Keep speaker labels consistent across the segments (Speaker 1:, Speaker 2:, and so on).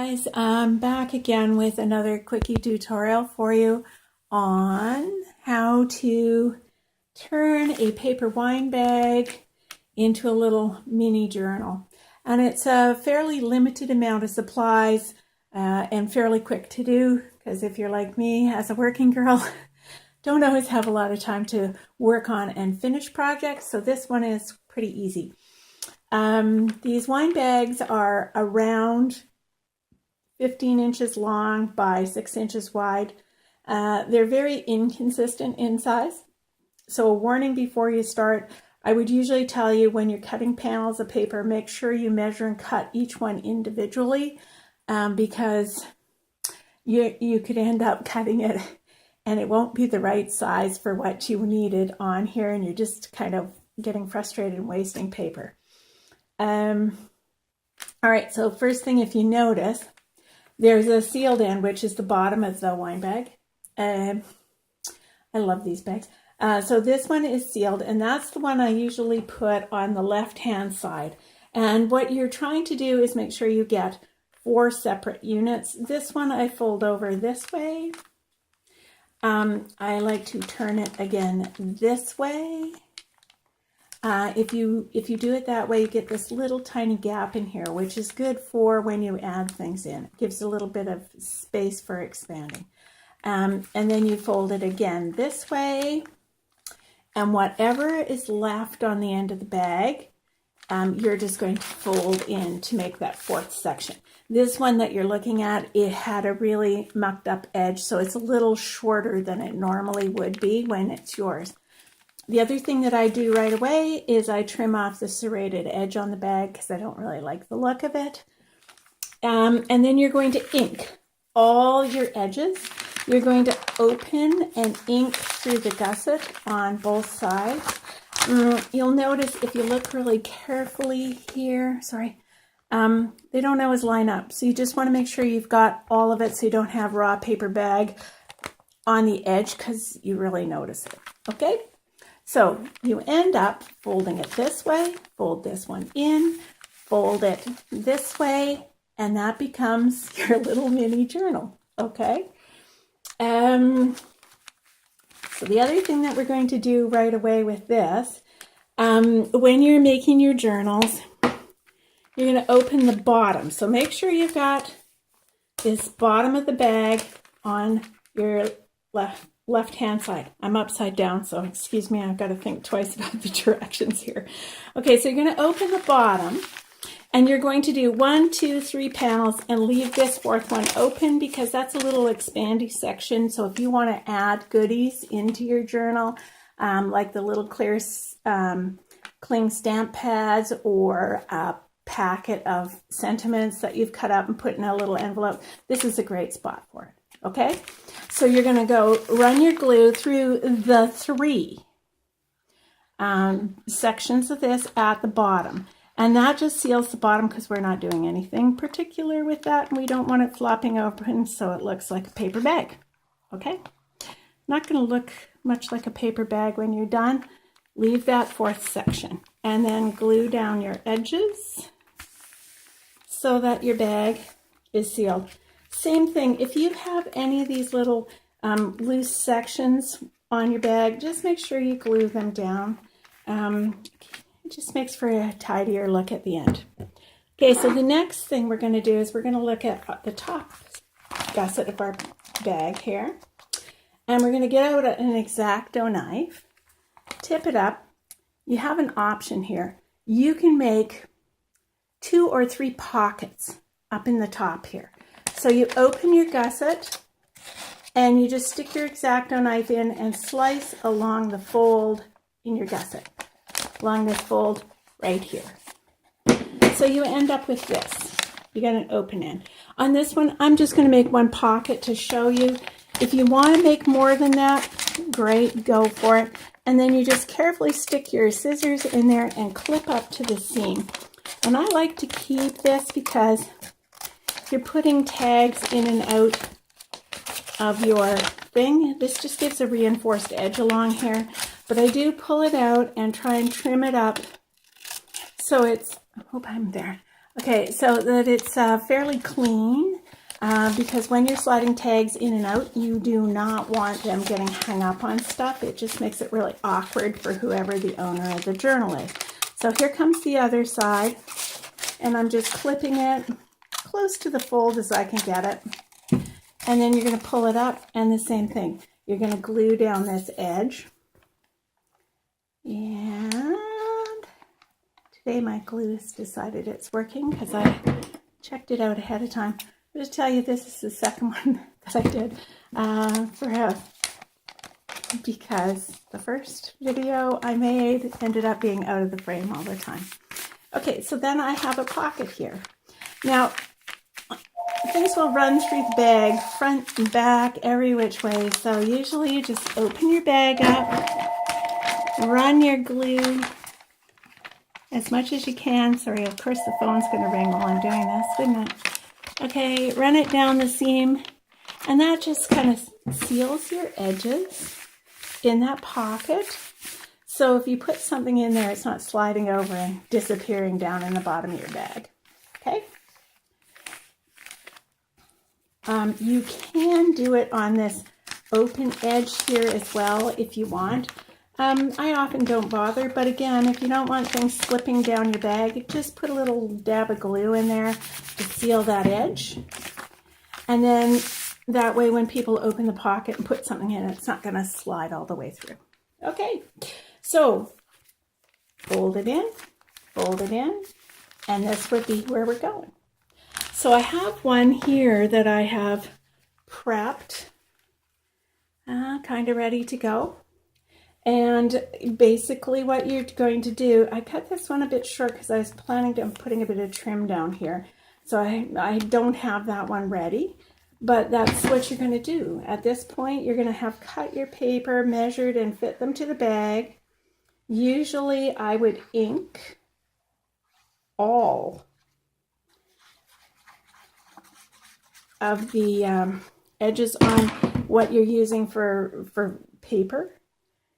Speaker 1: guys, I'm back again with another quickie tutorial for you on how to turn a paper wine bag into a little mini journal. And it's a fairly limited amount of supplies and fairly quick to do, because if you're like me as a working girl, don't always have a lot of time to work on and finish projects. So this one is pretty easy. These wine bags are around 15 inches long by 6 inches wide. They're very inconsistent in size. So a warning before you start, I would usually tell you when you're cutting panels of paper, make sure you measure and cut each one individually, because you could end up cutting it and it won't be the right size for what you needed on here, and you're just kind of getting frustrated and wasting paper. All right, so first thing, if you notice, there's a sealed end, which is the bottom of the wine bag. I love these bags. So this one is sealed, and that's the one I usually put on the left-hand side. And what you're trying to do is make sure you get 4 separate units. This one I fold over this way. I like to turn it again this way. If you do it that way, you get this little tiny gap in here, which is good for when you add things in. It gives a little bit of space for expanding. And then you fold it again this way, and whatever is left on the end of the bag, you're just going to fold in to make that 4th section. This one that you're looking at, it had a really mucked up edge, so it's a little shorter than it normally would be when it's yours. The other thing that I do right away is I trim off the serrated edge on the bag because I don't really like the look of it. And then you're going to ink all your edges. You're going to open and ink through the gusset on both sides. You'll notice if you look really carefully here, they don't always line up. So you just want to make sure you've got all of it so you don't have raw paper bag on the edge, because you really notice it, okay? So you end up folding it this way, fold this one in, fold it this way, and that becomes your little mini journal, okay? So the other thing that we're going to do right away with this, when you're making your journals, you're going to open the bottom. So make sure you've got this bottom of the bag on your left-hand side. I'm upside down, so excuse me, I've got to think twice about the directions here. Okay, so you're going to open the bottom, and you're going to do 1, 2, 3 panels and leave this 4th one open, because that's a little expandy section. So if you want to add goodies into your journal, like the little clear cling stamp pads, or a packet of sentiments that you've cut up and put in a little envelope, this is a great spot for it. Okay, so you're going to go run your glue through the 3 sections of this at the bottom. And that just seals the bottom, because we're not doing anything particular with that. And we don't want it flopping open so it looks like a paper bag. Okay, not going to look much like a paper bag when you're done. Leave that 4th section and then glue down your edges so that your bag is sealed. Same thing, if you have any of these little loose sections on your bag, just make sure you glue them down. It just makes for a tidier look at the end. Okay, so the next thing we're going to do is we're going to look at the top gusset of our bag here. And we're going to get out an X-Acto knife, tip it up. You have an option here. You can make 2 or 3 pockets up in the top here. So you open your gusset and you just stick your X-Acto knife in and slice along the fold in your gusset, along this fold right here. So you end up with this. You got an open end. On this one, I'm just going to make 1 pocket to show you. If you want to make more than that, great, go for it. And then you just carefully stick your scissors in there and clip up to the seam. And I like to keep this because you're putting tags in and out of your thing. This just gives a reinforced edge along here, but I do pull it out and try and trim it up so it's, I hope I'm there. Okay, so that it's fairly clean because when you're sliding tags in and out, you do not want them getting hung up on stuff. It just makes it really awkward for whoever the owner of the journal is. So here comes the other side, and I'm just clipping it close to the fold as I can get it. And then you're going to pull it up, and the same thing. You're going to glue down this edge. And today my glue has decided it's working because I checked it out ahead of time. I'll just tell you, this is the second one that I did because the first video I made ended up being out of the frame all the time. Okay, so then I have a pocket here. Now, things will run through the bag, front and back, every which way. So usually you just open your bag up, run your glue as much as you can. Sorry, of course the phone's going to ring while I'm doing this, wouldn't it? Okay, run it down the seam, and that just kind of seals your edges in that pocket. So if you put something in there, it's not sliding over and disappearing down in the bottom of your bag. Okay? You can do it on this open edge here as well if you want. I often don't bother, but again, if you don't want things slipping down your bag, just put a little dab of glue in there to seal that edge. And then that way when people open the pocket and put something in, it's not going to slide all the way through. Okay, so fold it in, and this would be where we're going. So I have one here that I have prepped, kind of ready to go. And basically what you're going to do, I cut this one a bit short because I was planning on putting a bit of trim down here. So I don't have that one ready, but that's what you're going to do. At this point, you're going to have cut your paper, measured, and fit them to the bag. Usually I would ink all of the edges on what you're using for paper.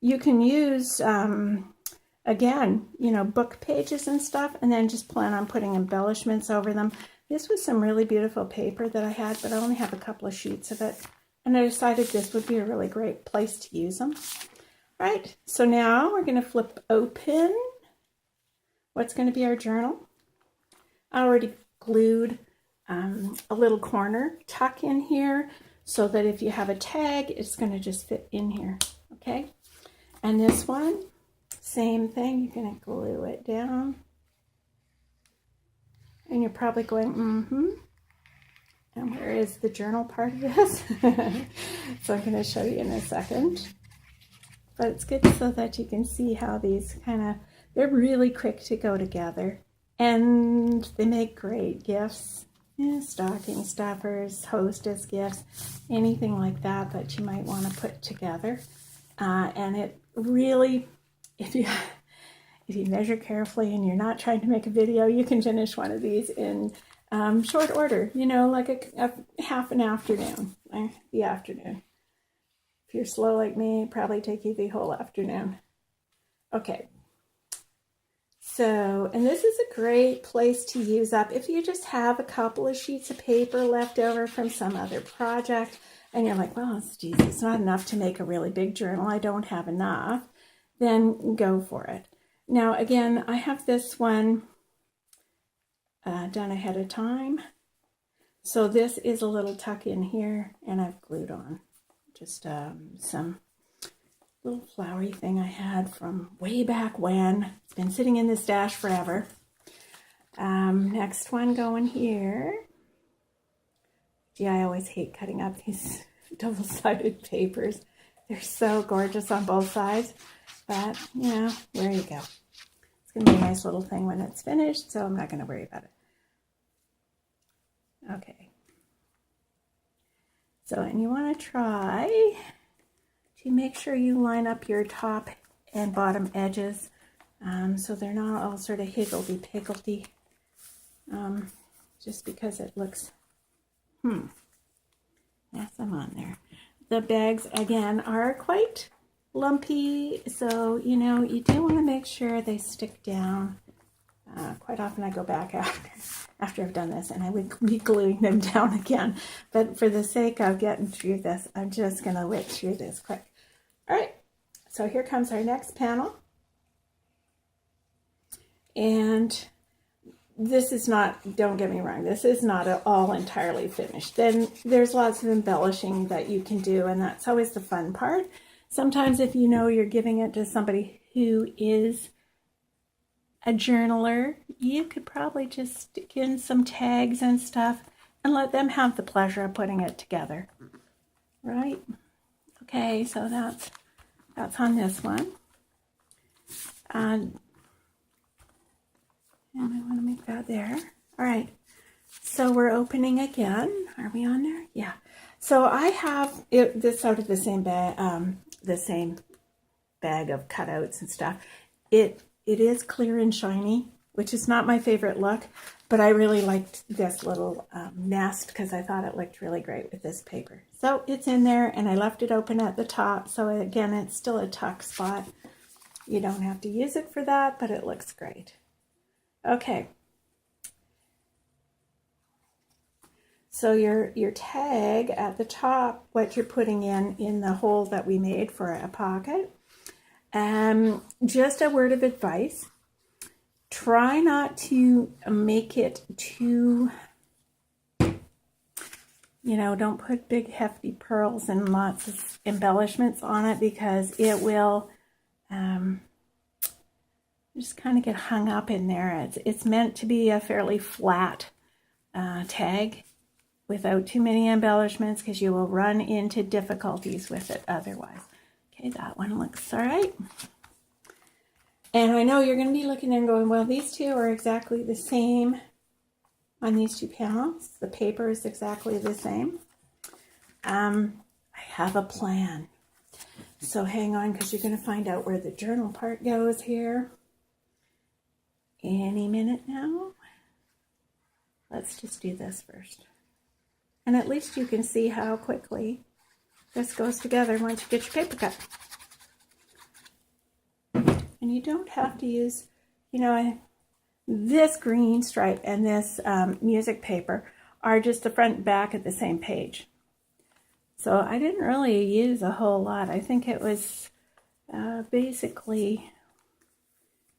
Speaker 1: You can use, again, you know, book pages and stuff, and then just plan on putting embellishments over them. This was some really beautiful paper that I had, but I only have a couple of sheets of it. And I decided this would be a really great place to use them. All right, so now we're going to flip open what's going to be our journal. I already glued a little corner tuck in here so that if you have a tag, it's going to just fit in here, okay? And this one, same thing, you're going to glue it down. And you're probably going, And where is the journal part of this? So I'm going to show you in a second. But it's good so that you can see how these they're really quick to go together. And they make great gifts. Yeah, stocking stuffers, hostess gifts, anything like that that you might want to put together. And it really, if you measure carefully and you're not trying to make a video, you can finish one of these in short order, you know, like a half an afternoon, the afternoon. If you're slow like me, it'd probably take you the whole afternoon. Okay. So, and this is a great place to use up if you just have a couple of sheets of paper left over from some other project and you're like, well, it's not enough to make a really big journal. I don't have enough. Then go for it. Now, again, I have this one done ahead of time. So this is a little tuck in here, and I've glued on just some little flowery thing I had from way back when. It's been sitting in the stash forever. Next one going here. Gee, I always hate cutting up these double-sided papers. They're so gorgeous on both sides. But, you know, there you go. It's going to be a nice little thing when it's finished, so I'm not going to worry about it. Okay. So, and you want to try to make sure you line up your top and bottom edges so they're not all sort of higgledy-piggledy just because it looks, yes, I'm on there. The bags, again, are quite lumpy, so, you know, you do want to make sure they stick down Quite often I go back after I've done this and I would be gluing them down again. But for the sake of getting through this, I'm just going to whip through this quick. All right, so here comes our next panel. And this is not, don't get me wrong, this is not at all entirely finished. Then there's lots of embellishing that you can do, and that's always the fun part. Sometimes if you know you're giving it to somebody who is a journaler, you could probably just stick in some tags and stuff and let them have the pleasure of putting it together, right? Okay, so that's on this one. And I want to make that there. All right, so we're opening again. Are we on there? Yeah. So I have this out of the same bag of cutouts and stuff. It is clear and shiny, which is not my favorite look, but I really liked this little nest because I thought it looked really great with this paper. So it's in there, and I left it open at the top. So again, it's still a tuck spot. You don't have to use it for that, but it looks great. Okay. So your tag at the top, what you're putting in the hole that we made for a pocket. Just a word of advice. Try not to make it too, don't put big hefty pearls and lots of embellishments on it, because it will just kind of get hung up in there. It's meant to be a fairly flat tag without too many embellishments, because you will run into difficulties with it otherwise. Okay, that one looks all right. And I know you're going to be looking and going, well, these two are exactly the same on these two panels. The paper is exactly the same. I have a plan. So hang on, because you're going to find out where the journal part goes here any minute now. Let's just do this first. And at least you can see how quickly this goes together once you get your paper cut. And you don't have to use, this green stripe and this music paper are just the front and back of the same page. So I didn't really use a whole lot. I think it was basically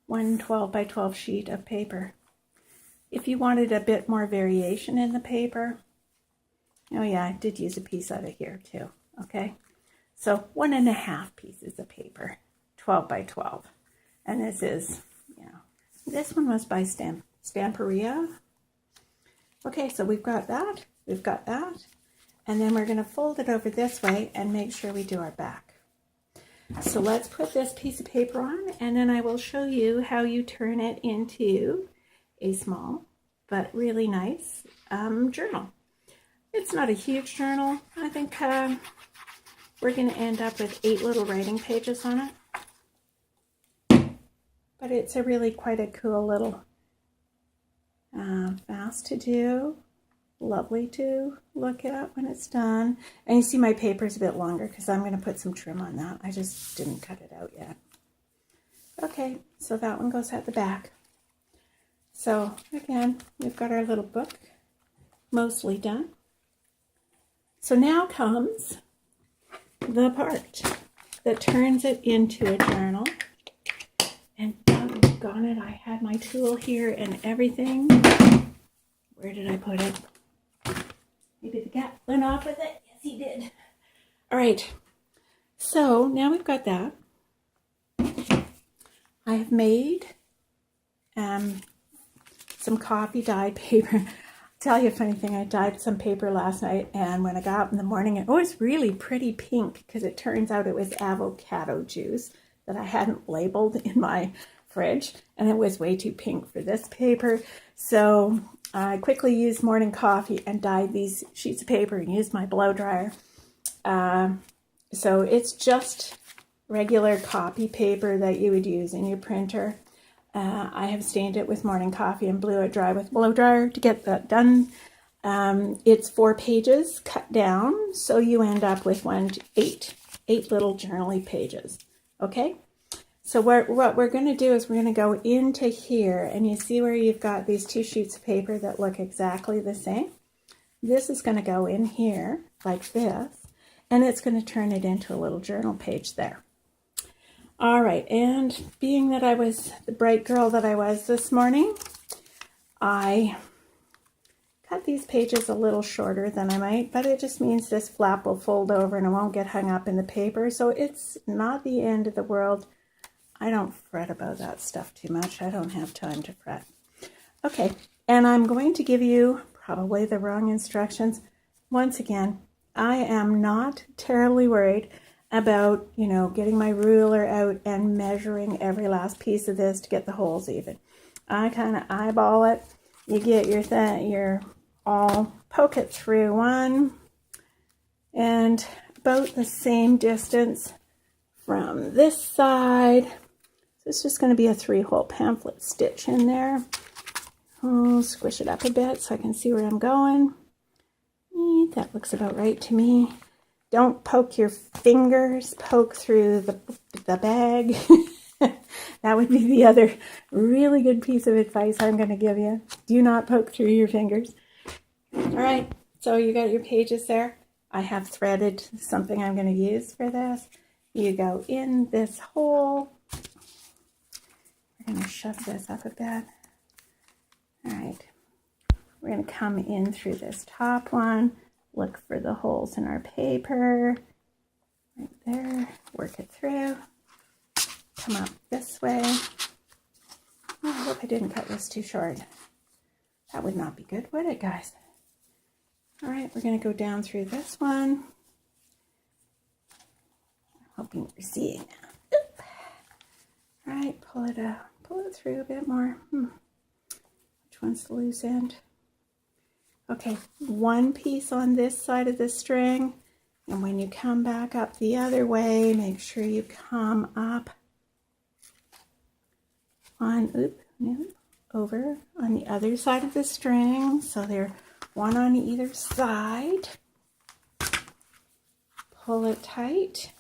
Speaker 1: one 12 by 12 sheet of paper. If you wanted a bit more variation in the paper, oh yeah, I did use a piece out of here too, okay? So 1.5 pieces of paper, 12 by 12. And this is, this one was by Stamperia. Okay, so we've got that, and then we're gonna fold it over this way and make sure we do our back. So let's put this piece of paper on, and then I will show you how you turn it into a small but really nice journal. It's not a huge journal. I think we're going to end up with 8 little writing pages on it. But it's a really quite a cool little, fast to do, lovely to look at when it's done. And you see my paper is a bit longer because I'm going to put some trim on that. I just didn't cut it out yet. Okay, so that one goes at the back. So again, we've got our little book mostly done. So now comes the part that turns it into a journal. And doggone it, I had my tool here and everything. Where did I put it? Maybe the cat went off with it. Yes, he did. All right. So now we've got that. I have made some coffee dyed paper. Tell you a funny thing, I dyed some paper last night, and when I got up in the morning, it was really pretty pink, because it turns out it was avocado juice that I hadn't labeled in my fridge, and it was way too pink for this paper. So I quickly used morning coffee and dyed these sheets of paper and used my blow dryer. So it's just regular copy paper that you would use in your printer. I have stained it with morning coffee and blew it dry with blow dryer to get that done. It's 4 pages cut down, so you end up with 8 little journaly pages. Okay, So what we're going to do is we're going to go into here, and you see where you've got these two sheets of paper that look exactly the same? This is going to go in here like this, and it's going to turn it into a little journal page there. All right, and being that I was the bright girl that I was this morning, I cut these pages a little shorter than I might, but it just means this flap will fold over and it won't get hung up in the paper, so it's not the end of the world. I don't fret about that stuff too much. I don't have time to fret. Okay, and I'm going to give you probably the wrong instructions. Once again, I am not terribly worried about, you know, getting my ruler out and measuring every last piece of this to get the holes even. I kind of eyeball it. You get your all poke it through one, and about the same distance from this side. So it's just going to be a 3-hole pamphlet stitch in there. I'll squish it up a bit so I can see where I'm going. That looks about right to me. Don't poke your fingers, poke through the bag. That would be the other really good piece of advice I'm going to give you. Do not poke through your fingers. All right, so you got your pages there. I have threaded something I'm going to use for this. You go in this hole. We're going to shove this up a bit. All right, we're going to come in through this top one, look for the holes in our paper, right there, work it through, come up this way. Oh, I hope I didn't cut this too short. That would not be good, would it, guys? All right, we're going to go down through this one. I'm hoping you're seeing that. Oop. All right, pull it through a bit more. Which one's the loose end? Okay, one piece on this side of the string, and when you come back up the other way, make sure you come up on, over on the other side of the string, so they're one on either side. Pull it tight.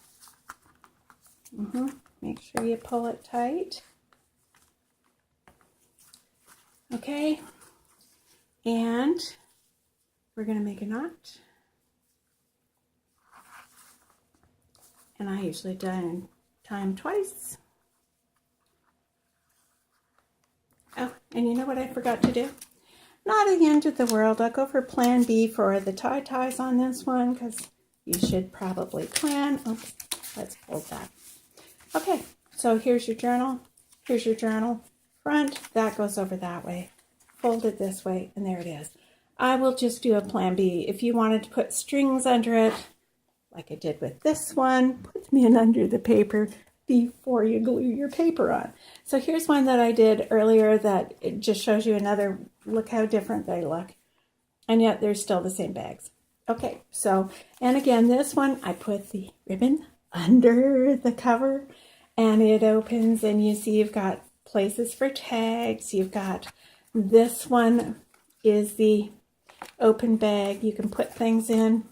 Speaker 1: Make sure you pull it tight. Okay, and we're going to make a knot. And I usually time twice. Oh, and you know what I forgot to do? Not the end of the world. I'll go for plan B for the ties on this one, because you should probably plan. Oops, let's hold that. Okay, so here's your journal. Here's your journal front. That goes over that way. Fold it this way, and there it is. I will just do a plan B. If you wanted to put strings under it, like I did with this one, put them in under the paper before you glue your paper on. So here's one that I did earlier that it just shows you another, look how different they look. And yet they're still the same bags. Okay, so, and again, this one, I put the ribbon under the cover and it opens, and you see you've got places for tags. You've got, this one is the open bag. You can put things in.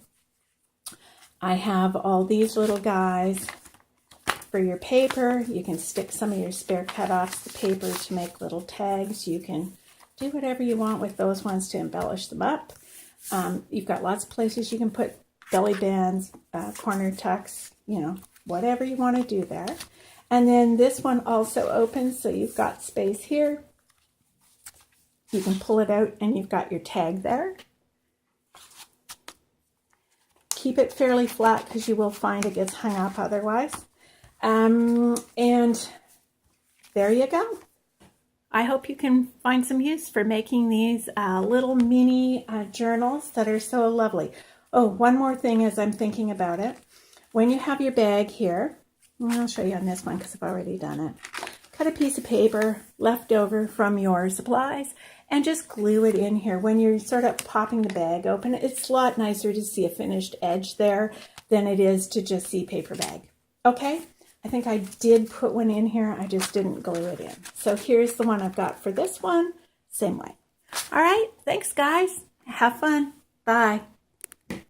Speaker 1: I have all these little guys for your paper. You can stick some of your spare cut-offs to paper to make little tags. You can do whatever you want with those ones to embellish them up. You've got lots of places you can put belly bands, corner tucks, you know, whatever you want to do there. And then this one also opens, so you've got space here. You can pull it out and you've got your tag there. Keep it fairly flat because you will find it gets hung up otherwise. And there you go. I hope you can find some use for making these little mini journals that are so lovely. Oh, one more thing as I'm thinking about it. When you have your bag here, I'll show you on this one because I've already done it. Cut a piece of paper left over from your supplies and just glue it in here. When you're sort of popping the bag open, it's a lot nicer to see a finished edge there than it is to just see paper bag. Okay, I think I did put one in here. I just didn't glue it in. So here's the one I've got for this one. Same way. All right, thanks guys. Have fun. Bye.